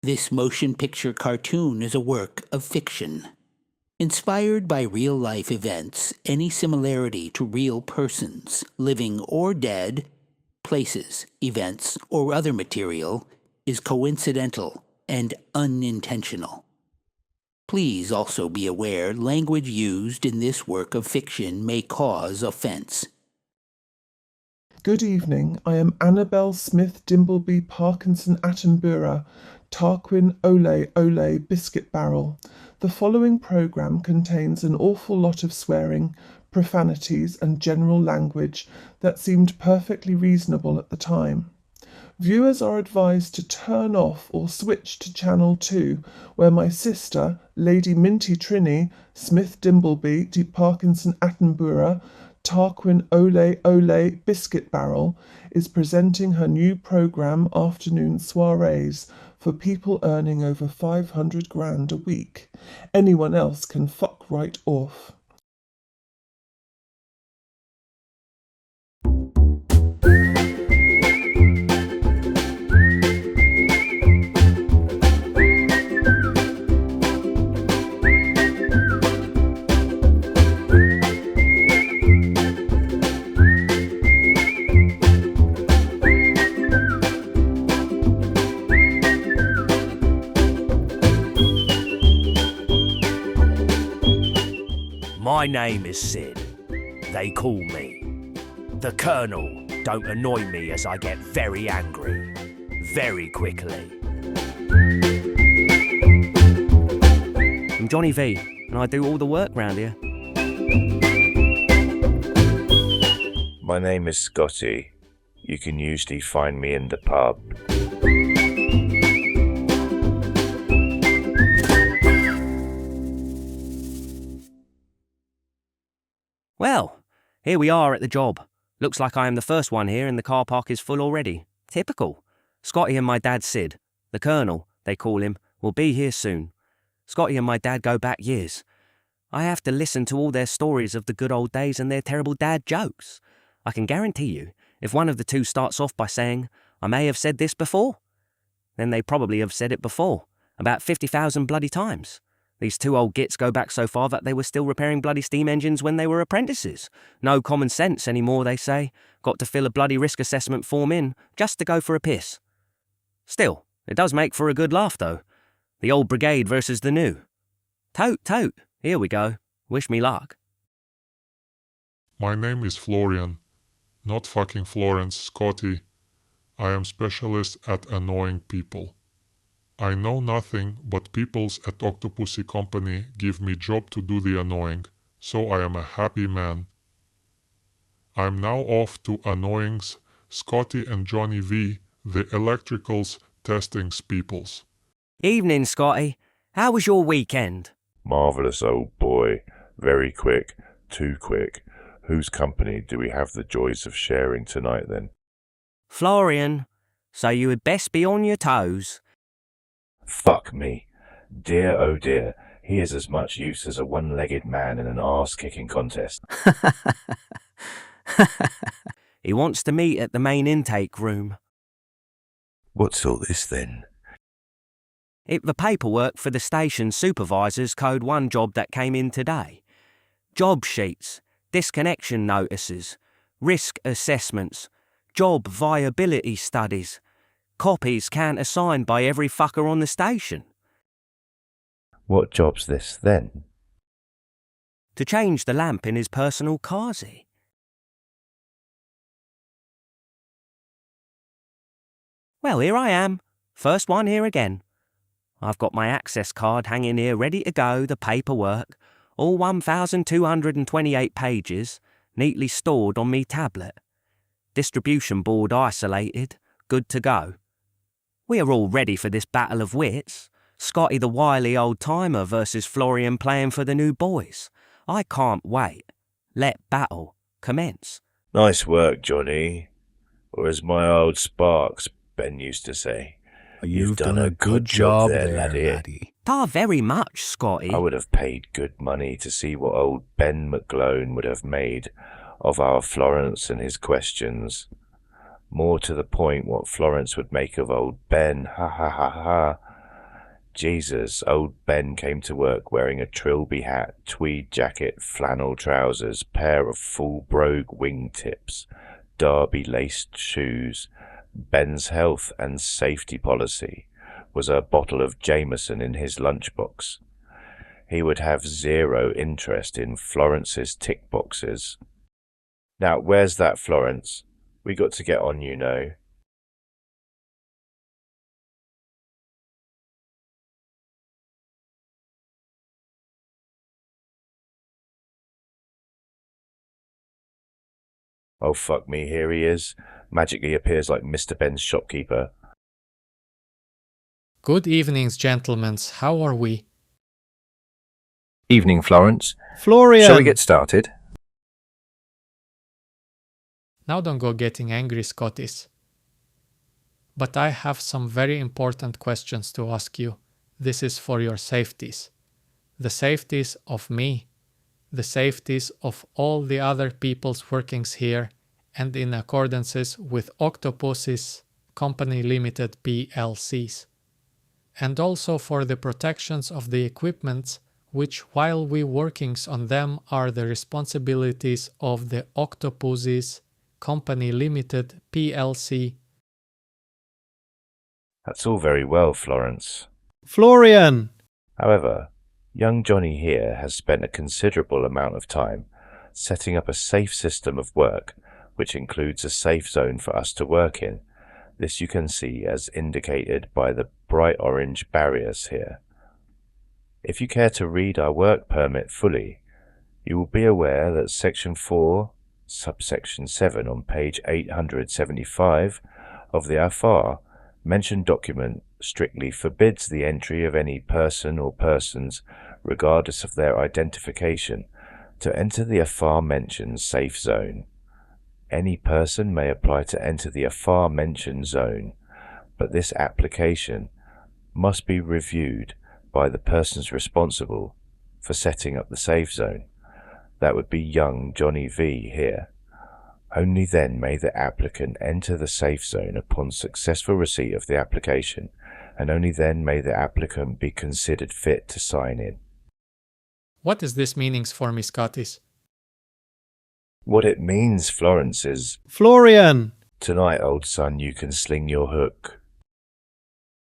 This motion picture cartoon is a work of fiction. Inspired by real-life events, any similarity to real persons, living or dead, places, events, or other material is coincidental and unintentional. Please also be aware language used in this work of fiction may cause offense. Good evening. I am Annabel Smith Dimbleby Parkinson Attenborough, Tarquin Ole Ole Biscuit Barrel. The following programme contains an awful lot of swearing, profanities and general language that seemed perfectly reasonable at the time. Viewers are advised to turn off or switch to Channel 2, where my sister, Lady Minty Trinny, Smith Dimbleby de Parkinson Attenborough, Tarquin Ole Ole Biscuit Barrel, is presenting her new programme Afternoon Soirees for people earning over 500 grand a week. Anyone else can fuck right off. My name is Sid. They call me the Colonel. Don't annoy me as I get very angry, very quickly. I'm Johnny V, and I do all the work round here. My name is Scotty. You can usually find me in the pub. Well, here we are at the job. Looks like I am the first one here and the car park is full already. Typical. Scotty and my dad Sid, the Colonel, they call him, will be here soon. Scotty and my dad go back years. I have to listen to all their stories of the good old days and their terrible dad jokes. I can guarantee you, if one of the two starts off by saying, I may have said this before, then they probably have said it before, about 50,000 bloody times. These two old gits go back so far that they were still repairing bloody steam engines when they were apprentices. No common sense anymore, they say. Got to fill a bloody risk assessment form in just to go for a piss. Still, it does make for a good laugh, though. The old brigade versus the new. Tote, tote. Here we go. Wish me luck. My name is Florian. Not fucking Florence, Scotty. I am specialist at annoying people. I know nothing, but peoples at Octopussy Company give me job to do the annoying, so I am a happy man. I am now off to annoyings Scotty and Johnny V, the electricals testings peoples. Evening, Scotty. How was your weekend? Marvellous, old boy. Very quick. Too quick. Whose company do we have the joys of sharing tonight, then? Florian. So you had best be on your toes. Fuck me. Dear, oh dear, he is as much use as a one-legged man in an arse-kicking contest. He wants to meet at the main intake room. What's all this, then? The paperwork for the station supervisor's Code 1 job that came in today. Job sheets, disconnection notices, risk assessments, job viability studies. Copies countersigned by every fucker on the station. What job's this, then? To change the lamp in his personal carsy. Well, here I am. First one here again. I've got my access card hanging here ready to go, the paperwork, all 1,228 pages, neatly stored on me tablet. Distribution board isolated, good to go. We are all ready for this battle of wits. Scotty the wily old-timer versus Florian playing for the new boys. I can't wait. Let battle commence. Nice work, Johnny. Or as my old Sparks, Ben used to say. You've done a good job there, laddie. Ta very much, Scotty. I would have paid good money to see what old Ben McGlone would have made of our Florence and his questions. More to the point, what Florence would make of old Ben, ha ha ha ha. Jesus, old Ben came to work wearing a trilby hat, tweed jacket, flannel trousers, pair of full brogue wingtips, derby-laced shoes. Ben's health and safety policy was a bottle of Jameson in his lunchbox. He would have zero interest in Florence's tick boxes. Now, where's that, Florence? We got to get on, you know. Oh, fuck me, here he is. Magically appears like Mr. Ben's shopkeeper. Good evenings, gentlemen. How are we? Evening, Florence. Florian! Shall we get started? Now don't go getting angry, Scotties. But I have some very important questions to ask you. This is for your safeties. The safeties of me. The safeties of all the other people's workings here, and in accordance with Octopus's Company Limited PLCs. And also for the protections of the equipments which while we workings on them are the responsibilities of the Octopus's Company Limited PLC. That's all very well, Florence. Florian! However, young Johnny here has spent a considerable amount of time setting up a safe system of work, which includes a safe zone for us to work in. This you can see as indicated by the bright orange barriers here. If you care to read our work permit fully, you will be aware that Section 4, subsection 7 on page 875 of the AFAR mentioned document strictly forbids the entry of any person or persons, regardless of their identification, to enter the aforementioned safe zone. Any person may apply to enter the aforementioned zone, but this application must be reviewed by the persons responsible for setting up the safe zone. That would be young Johnny V here. Only then may the applicant enter the safe zone upon successful receipt of the application, and only then may the applicant be considered fit to sign in. What is this meanings for me, Scotties? What it means, Florence, is Florian! tonight, old son, you can sling your hook.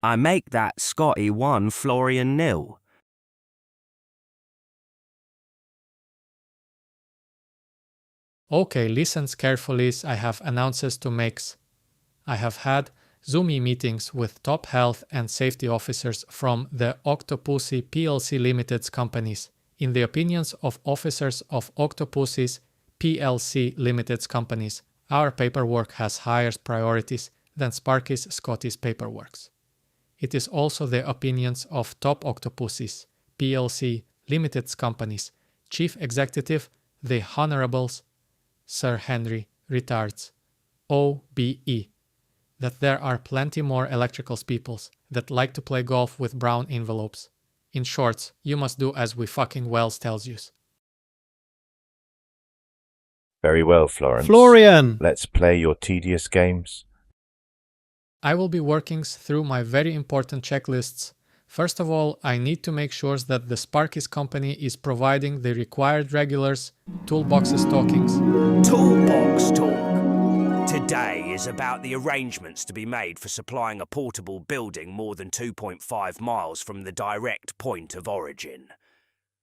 I make that Scotty 1, Florian 0. Okay, listen carefully, I have announcements to make. I have had Zoomy meetings with top health and safety officers from the Octopussy PLC Limited's companies. In the opinions of officers of Octopussy's PLC Limited's companies, our paperwork has higher priorities than Sparkies Scotty's paperworks. It is also the opinions of top Octopussy's PLC Limited's companies, Chief Executive, the Honorables Sir Henry Retards, OBE, that there are plenty more electrical peoples that like to play golf with brown envelopes. In short, you must do as we fucking Wells tells you. Very well, Florence. Florian! Let's play your tedious games. I will be working through my very important checklists. First of all, I need to make sure that the Sparkies company is providing the required regulars, toolboxes talkings. Toolbox talk. Today is about the arrangements to be made for supplying a portable building more than 2.5 miles from the direct point of origin.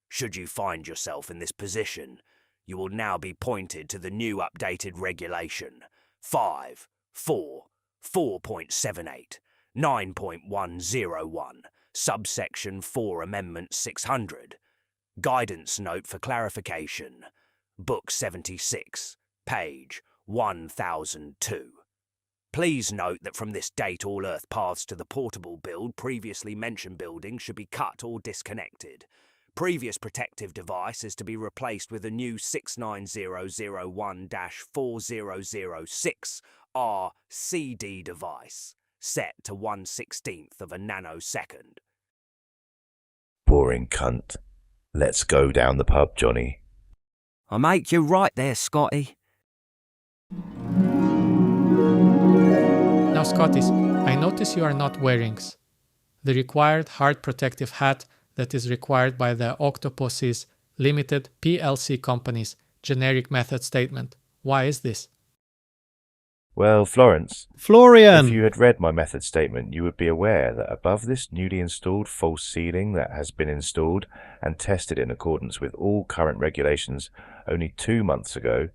Should you find yourself in this position, you will now be pointed to the new updated regulation 4.78, 9.101, subsection 4 Amendment 600. Guidance note for clarification. Book 76, page 1002. Please note that from this date all earth paths to the portable build previously mentioned buildings should be cut or disconnected. Previous protective device is to be replaced with a new 69001-4006 RCD device, set to 1/16th of a nanosecond. Boring cunt. Let's go down the pub, Johnny. I make you right there, Scotty. Now, Scotties, I notice you are not wearing the required hard protective hat that is required by the Octopuses Limited PLC Company's generic method statement. Why is this? Well, Florence, Florian! if you had read my method statement, you would be aware that above this newly installed false ceiling that has been installed and tested in accordance with all current regulations only 2 months ago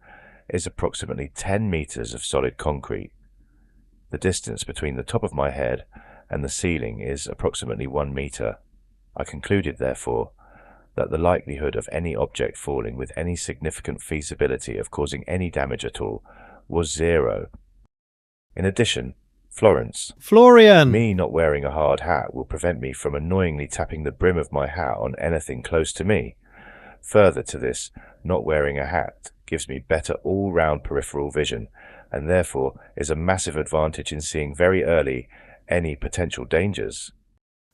is approximately 10 meters of solid concrete. The distance between the top of my head and the ceiling is approximately 1 meter. I concluded, therefore, that the likelihood of any object falling with any significant feasibility of causing any damage at all was 0. In addition, Florence, Florian! me not wearing a hard hat will prevent me from annoyingly tapping the brim of my hat on anything close to me. Further to this, not wearing a hat gives me better all-round peripheral vision, and therefore is a massive advantage in seeing very early any potential dangers.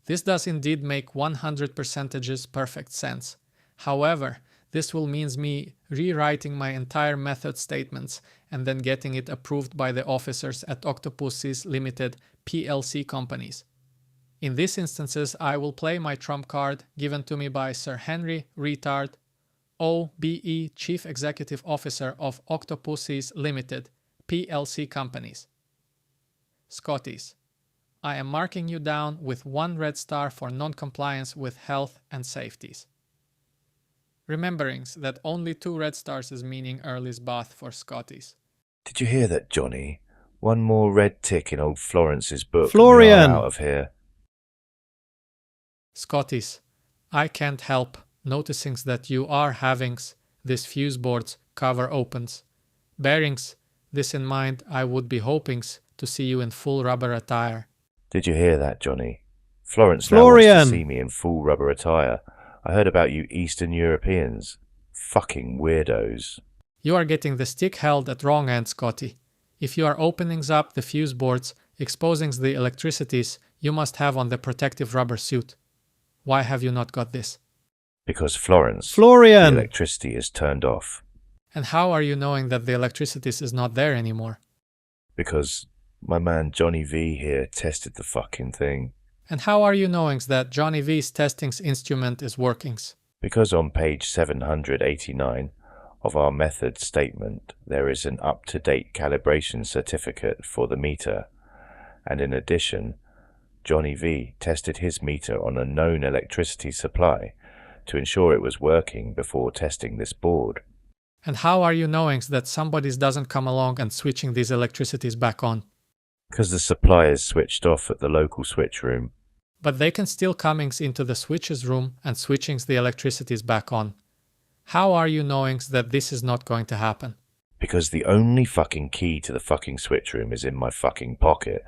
This does indeed make 100% perfect sense. However, this will mean me rewriting my entire method statements and then getting it approved by the officers at Octopuses Limited PLC companies. In these instances, I will play my trump card given to me by Sir Henry Retard, OBE Chief Executive Officer of Octopuses Limited PLC companies. Scotties, I am marking you down with 1 red star for non-compliance with health and safeties. Remembering that only 2 red stars is meaning early's bath for Scotties. Did you hear that, Johnny? 1 more red tick in old Florence's book Florian! and we are out of here. Scotties, I can't help noticing that you are having this fuse board's cover opens. Bearings this in mind, I would be hoping to see you in full rubber attire. Did you hear that, Johnny? Florence now wants to see me in full rubber attire. I heard about you Eastern Europeans. Fucking weirdos. You are getting the stick held at wrong end, Scotty. If you are opening up the fuse boards, exposing the electricities you must have on the protective rubber suit. Why have you not got this? Because Florence, Florian! the electricity is turned off. And how are you knowing that the electricity is not there anymore? Because my man Johnny V here tested the fucking thing. And how are you knowing that Johnny V's testing instrument is working? Because on page 789 of our method statement there is an up-to-date calibration certificate for the meter, and in addition Johnny V tested his meter on a known electricity supply to ensure it was working before testing this board. And how are you knowing that somebody doesn't come along and switching these electricities back on? Because the supply is switched off at the local switch room. But they can still coming into the switches room and switching the electricities back on. How are you knowing that this is not going to happen? Because the only fucking key to the fucking switch room is in my fucking pocket.